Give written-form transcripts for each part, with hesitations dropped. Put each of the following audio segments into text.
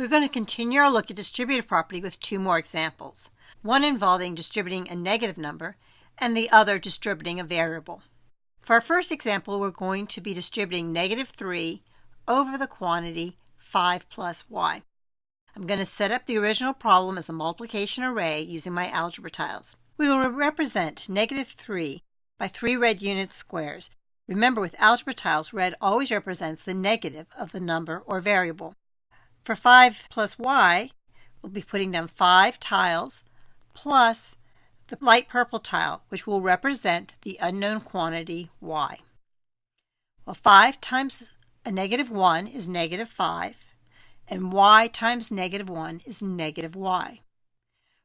We're going to continue our look at distributive property with two more examples, one involving distributing a negative number and the other distributing a variable. For our first example, we're going to be distributing -3 over the quantity 5 plus y. I'm going to set up the original problem as a multiplication array using my algebra tiles. We will represent -3 by 3 red unit squares. Remember, with algebra tiles, red always represents the negative of the number or variable. For 5 plus y, we'll be putting down 5 tiles plus the light purple tile, which will represent the unknown quantity y. Well, 5 times a -1 is -5, and y times -1 is -y.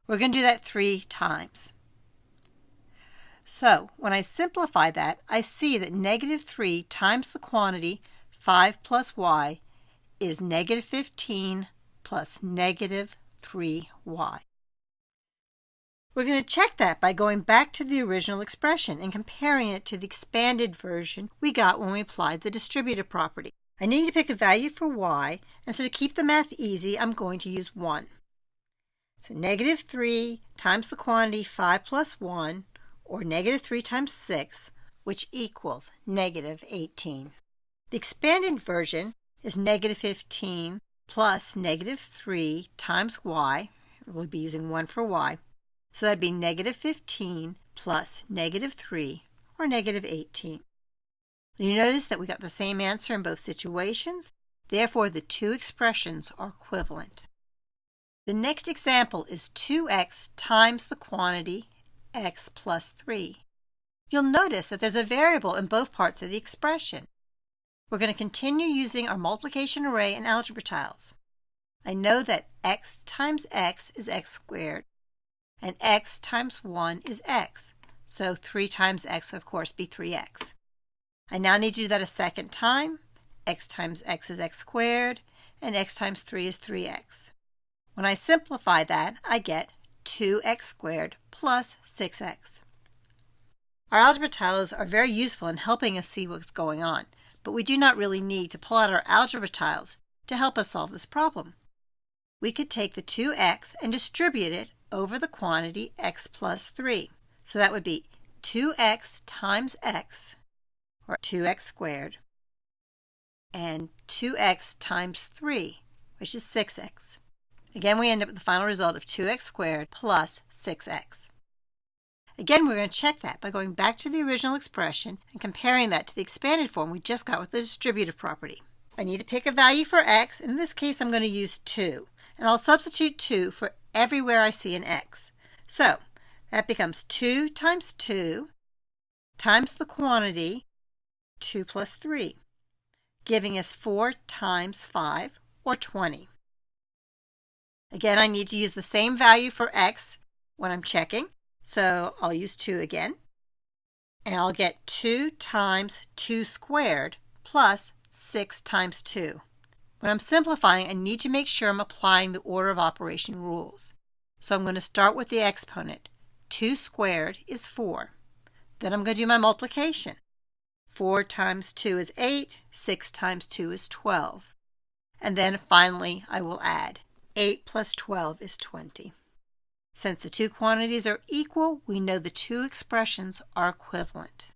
We're going to do that 3 times. So when I simplify that, I see that -3 times the quantity 5 plus y is -15 plus -3y. We're going to check that by going back to the original expression and comparing it to the expanded version we got when we applied the distributive property. I need to pick a value for y, and so to keep the math easy, I'm going to use 1. So -3 times the quantity 5 plus 1, or -3 times 6, which equals -18. The expanded version is -15 plus -3 times y. We'll be using 1 for y. So that'd be -15 plus -3, or -18. You notice that we got the same answer in both situations. Therefore, the two expressions are equivalent. The next example is 2x times the quantity x plus 3. You'll notice that there's a variable in both parts of the expression. We're going to continue using our multiplication array and algebra tiles. I know that x times x is x squared, and x times 1 is x. So 3 times x will, of course, be 3x. I now need to do that a second time. X times x is x squared, and x times 3 is 3x. When I simplify that, I get 2x squared plus 6x. Our algebra tiles are very useful in helping us see what's going on, but we do not really need to pull out our algebra tiles to help us solve this problem. We could take the 2x and distribute it over the quantity x plus 3. So that would be 2x times x, or 2x squared, and 2x times 3, which is 6x. Again, we end up with the final result of 2x squared plus 6x. Again, we're going to check that by going back to the original expression and comparing that to the expanded form we just got with the distributive property. I need to pick a value for x, and in this case I'm going to use 2, and I'll substitute 2 for everywhere I see an x. So that becomes 2 times 2 times the quantity 2 plus 3, giving us 4 times 5, or 20. Again, I need to use the same value for x when I'm checking, so I'll use 2 again, and I'll get 2 times 2 squared plus 6 times 2. When I'm simplifying, I need to make sure I'm applying the order of operation rules. So I'm going to start with the exponent. 2 squared is 4. Then I'm going to do my multiplication. 4 times 2 is 8, 6 times 2 is 12. And then finally I will add. 8 plus 12 is 20. Since the two quantities are equal, we know the two expressions are equivalent.